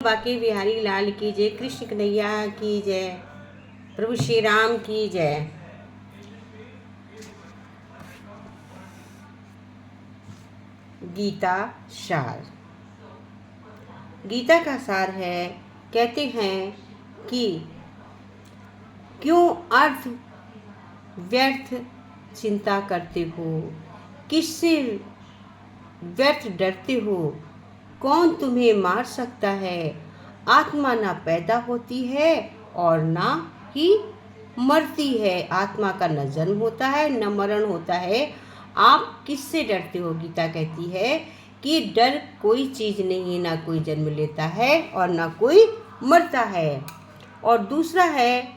बांके बिहारी लाल की जय। कृष्ण कन्हैया की जय। प्रभु श्री राम की जय। गीता सार। गीता का सार है, कहते हैं कि क्यों अर्थ व्यर्थ चिंता करते हो, किससे व्यर्थ डरते हो, कौन तुम्हें मार सकता है। आत्मा ना पैदा होती है और ना ही मरती है। आत्मा का न जन्म होता है न मरण होता है। आप किससे डरते हो। गीता कहती है कि डर कोई चीज़ नहीं है, ना कोई जन्म लेता है और ना कोई मरता है। और दूसरा है,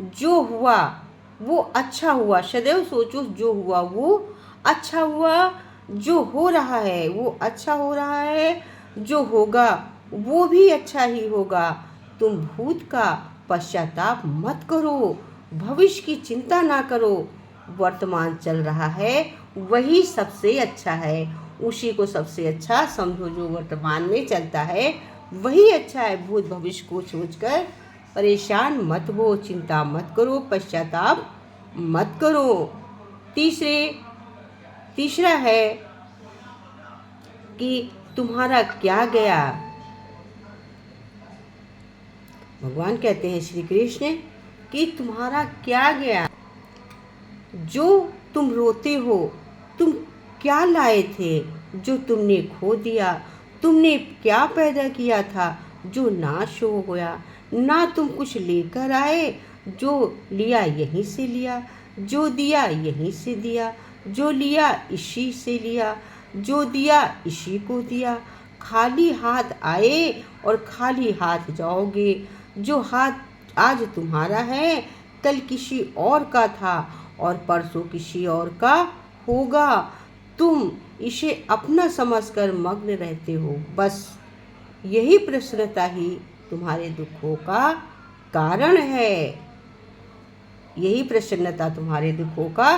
जो हुआ वो अच्छा हुआ। सदैव सोचो, जो हुआ वो अच्छा हुआ। जो हो रहा है वो अच्छा हो रहा है। जो होगा वो भी अच्छा ही होगा। तुम भूत का पश्चाताप मत करो, भविष्य की चिंता ना करो। वर्तमान चल रहा है वही सबसे अच्छा है। उसी को सबसे अच्छा समझो। जो वर्तमान में चलता है वही अच्छा है। भूत भविष्य को सोचकर परेशान मत हो, चिंता मत करो, पश्चाताप मत करो। तीसरा है कि तुम्हारा क्या गया। भगवान कहते हैं श्री कृष्ण कि तुम्हारा क्या गया। जो तुम रोते हो, तुम क्या लाए थे जो तुमने खो दिया। तुमने क्या पैदा किया था जो नाश हो गया। ना तुम कुछ लेकर आए, जो लिया यहीं से लिया, जो दिया यहीं से दिया, जो लिया इसी से लिया, जो दिया इसी को दिया। खाली हाथ आए और खाली हाथ जाओगे। जो हाथ आज तुम्हारा है कल किसी और का था और परसों किसी और का होगा। तुम इसे अपना समझकर मग्न रहते हो। बस यही प्रसन्नता ही तुम्हारे दुखों का कारण है। यही प्रसन्नता तुम्हारे दुखों का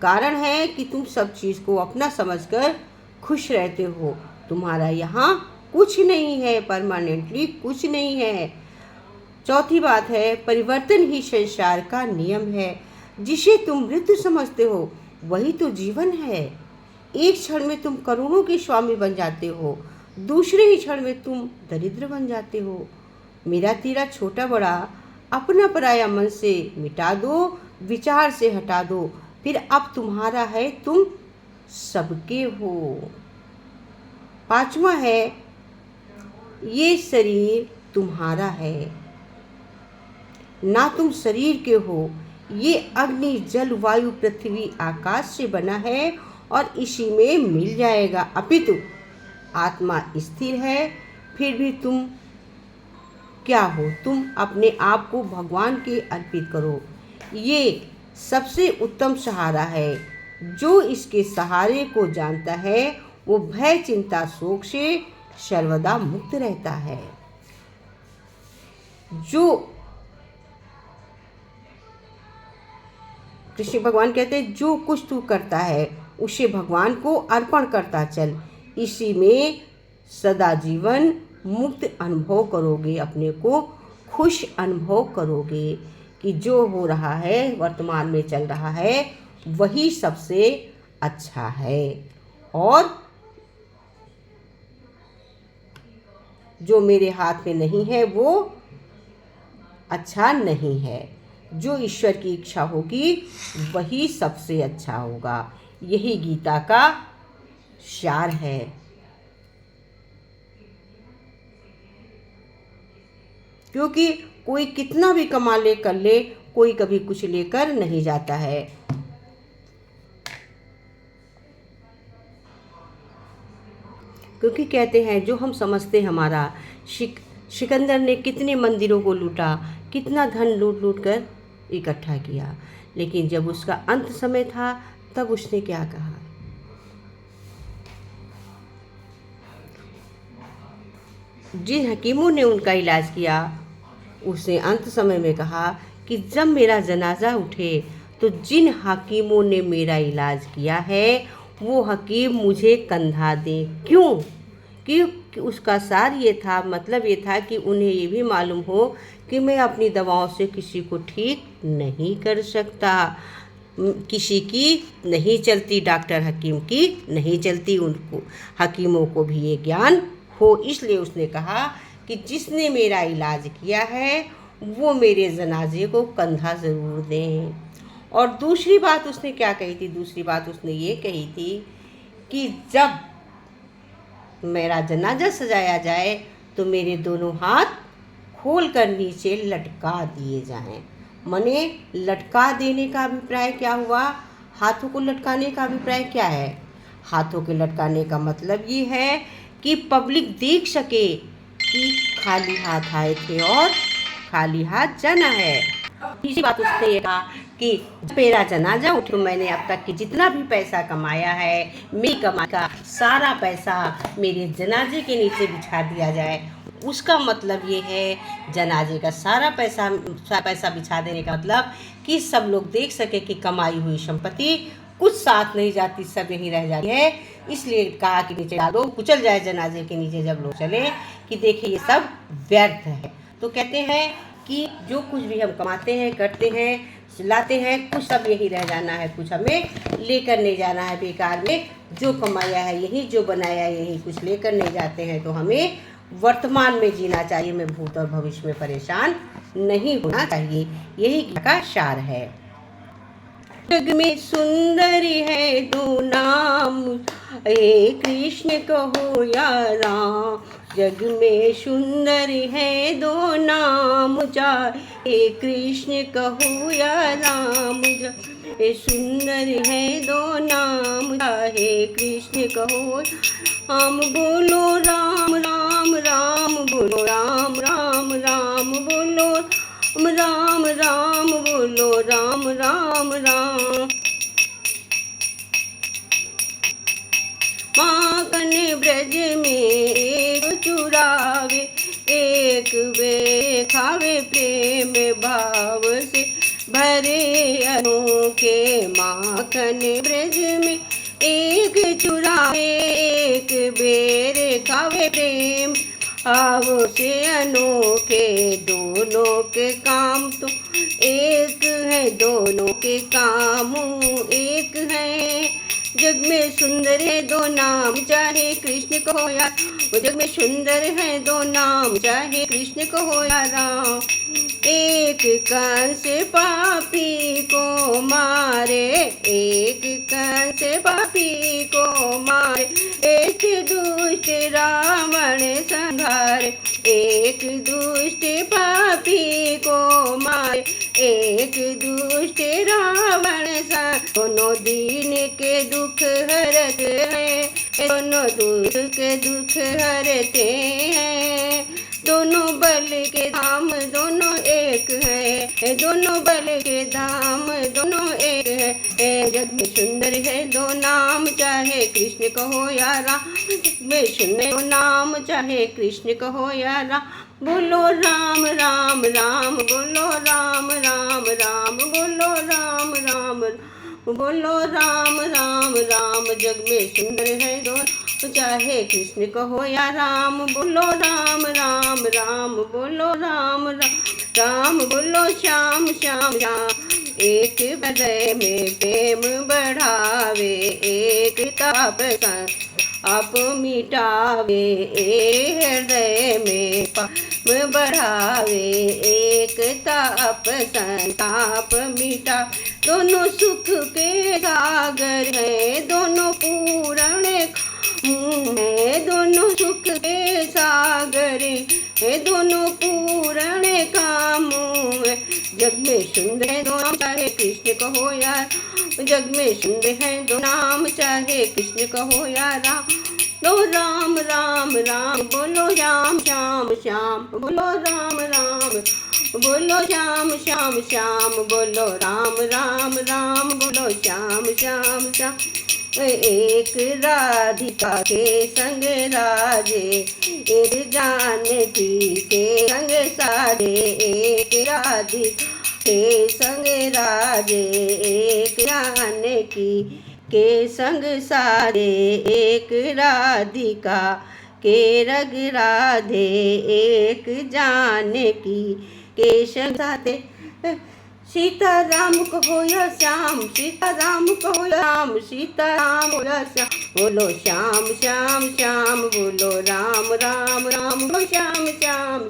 कारण है कि तुम सब चीज़ को अपना समझकर खुश रहते हो। तुम्हारा यहाँ कुछ नहीं है, परमानेंटली कुछ नहीं है। चौथी बात है, परिवर्तन ही संसार का नियम है। जिसे तुम मृत्यु समझते हो वही तो जीवन है। एक क्षण में तुम करोड़ों के स्वामी बन जाते हो, दूसरे ही क्षण में तुम दरिद्र बन जाते हो। मेरा तेरा छोटा बड़ा अपना पराया मन से मिटा दो, विचार से हटा दो। फिर अब तुम्हारा है, तुम सबके हो। पांचवा है, ये शरीर तुम्हारा है, ना तुम शरीर के हो। ये अग्नि जल वायु पृथ्वी आकाश से बना है और इसी में मिल जाएगा। अपितु आत्मा स्थिर है। फिर भी तुम क्या हो। तुम अपने आप को भगवान के अर्पित करो। ये सबसे उत्तम सहारा है। जो इसके सहारे को जानता है वो भय चिंता शोक से सर्वदा मुक्त रहता है। जो कृष्ण भगवान कहते हैं, जो कुछ तू करता है उसे भगवान को अर्पण करता चल। इसी में सदा जीवन मुक्त अनुभव करोगे, अपने को खुश अनुभव करोगे कि जो हो रहा है वर्तमान में चल रहा है वही सबसे अच्छा है। और जो मेरे हाथ में नहीं है वो अच्छा नहीं है। जो ईश्वर की इच्छा होगी वही सबसे अच्छा होगा। यही गीता का सार है। क्योंकि कोई कितना भी कमा ले कर ले, कोई कभी कुछ लेकर नहीं जाता है। क्योंकि कहते हैं, जो हम समझते हमारा सिकंदर ने कितने मंदिरों को लूटा, कितना धन लूट लूट कर इकट्ठा किया, लेकिन जब उसका अंत समय था तब उसने क्या कहा। जिन हकीमों ने उनका इलाज किया उसने अंत समय में कहा कि जब मेरा जनाजा उठे तो जिन हकीमों ने मेरा इलाज किया है वो हकीम मुझे कंधा दे। क्यों? कि कि उसका सार ये था, मतलब ये था कि उन्हें ये भी मालूम हो कि मैं अपनी दवाओं से किसी को ठीक नहीं कर सकता। किसी की नहीं चलती, डॉक्टर हकीम की नहीं चलती, उनको हकीमों को भी ये ज्ञान हो। इसलिए उसने कहा कि जिसने मेरा इलाज किया है वो मेरे जनाजे को कंधा ज़रूर दें। और दूसरी बात उसने क्या कही थी? दूसरी बात उसने ये कही थी कि जब मेरा जनाजा सजाया जाए तो मेरे दोनों हाथ खोल कर नीचे लटका दिए जाएं। मने लटका देने का अभिप्राय क्या हुआ? हाथों को लटकाने का अभिप्राय क्या है? हाथों के लटकाने का मतलब ये है कि पब्लिक देख सके कि खाली हाथ आए थे और खाली हाथ जाना है। तीसरी बात उसने ये कहा कि जब मेरा जनाजा उठे तो मैंने अब तक कि जितना भी पैसा कमाया है, मेरी कमाई का सारा पैसा मेरे जनाजे के नीचे बिछा दिया जाए। उसका मतलब ये है, जनाजे का सारा पैसा बिछा देने का मतलब कि सब लोग देख सके कि कमाई हुई संपत्ति कुछ साथ नहीं जाती, सब यहीं रह जाती है। इसलिए कहा कि नीचे डाल दो, कुचल जाए जनाजे के नीचे जब लोग चले कि देखिए ये सब व्यर्थ है। तो कहते हैं कि जो कुछ भी हम कमाते हैं, करते हैं, लाते हैं, कुछ सब यही रह जाना है, कुछ हमें लेकर नहीं जाना है बेकार में। जो कमाया है यही, जो बनाया है यही, कुछ लेकर नहीं जाते हैं। तो हमें वर्तमान में जीना चाहिए, में भूत और भविष्य में परेशान नहीं होना चाहिए। यही का सार है। जग में सुंदर है दो नाम, हे कृष्ण कहो या राम। जग में सुंदर है दो नाम, चाहे कृष्ण कहो या राम। जग सुंदर है दो नाम, चाहे कृष्ण कहो राम। बोलो राम राम राम, बोलो राम राम राम, बोलो राम राम, बोलो राम राम राम। माखन ब्रज में एक चुरावे, एक वे खावे प्रेम भाव से भरे अनोखे। माखन ब्रज में एक चुरावे, एक बेर खावे प्रेम भाव से अनोखे। दोनों के काम तो एक है, दोनों के काम एक है। जग में सुंदर है दो नाम, चाहे कृष्ण कहो या वो। जग में सुंदर है दो नाम, चाहे कृष्ण कहो या राम। एक कंस पापी को मारे, एक कंस पापी को मारे। एक दुष्ट रावण संहारे, एक दुष्ट पापी को मारे। एक दुष्ट रावण दोनों दीन के दुख हरते हैं, दोनों दुख के दुख हरते हैं। दोनों बल के धाम दोनों एक है, दोनों बल के धाम दोनों एक है। जग में सुंदर है दो नाम, चाहे कृष्ण कहो या राम। जग में सुंदर दो नाम, चाहे कृष्ण कहो या राम। बोलो राम राम राम, बोलो राम राम राम, बोलो राम राम, बोलो राम राम राम। जग में सुंदर है दो, चाहे कृष्ण कहो या राम। बोलो राम राम राम, बोलो राम राम राम, बोलो श्याम श्याम श्याम। एक हृदय में प्रेम बढ़ावे, एक ताप आप मिटावे। एक हृदय में पाप बढ़ावे, एक ताप संताप मिटा। दोनों सुख के सागर है, दोनों पूर्ण है, दोनों सुख के सागर है, दोनों पूर्ण काम है। जग में सुंदर है दो नाम, चाहे कृष्ण कहो या। जग में सुंदर है दो नाम, चाहे कृष्ण कहो या राम। लो राम राम राम, बोलो श्याम श्याम श्याम, बोलो राम राम, बोलो श्याम श्याम श्याम, बोलो राम राम राम, बोलो श्याम श्याम श्याम। एक राधिका के संग राजे, एक जानकी के संग साजे। एक राधिका के संग राजे, एक जानकी के संग साजे। एक राधिका के रग राधे एक जाने की केशव साथे सीता राम कहो या श्याम, सीता राम कहो या राम, सीता राम हो या श्याम, बोलो श्याम श्याम श्याम, बोलो राम राम राम, बोलो श्याम श्याम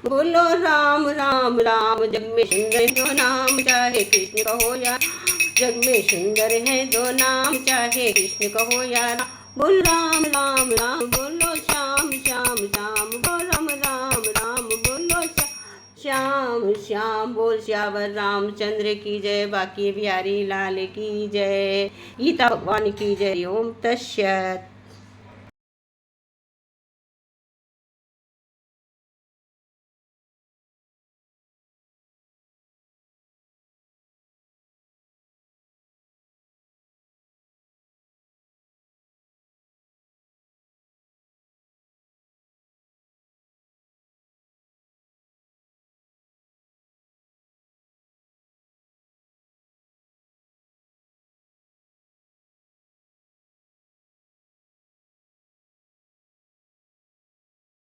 बोलो राम राम राम। जग में सुंदर दो नाम चाहे कृष्ण कहो या, जग में सुंदर है दो नाम चाहे कृष्ण कहो या राम, बोल राम राम राम, बोलो श्याम श्याम श्याम, बोल राम राम राम, बोलो श्याम श्याम। बोल श्यावर रामचंद्र की जय, बाकी बिहारी लाल की जय, गीता भगवान की जय। ओम तत्सत।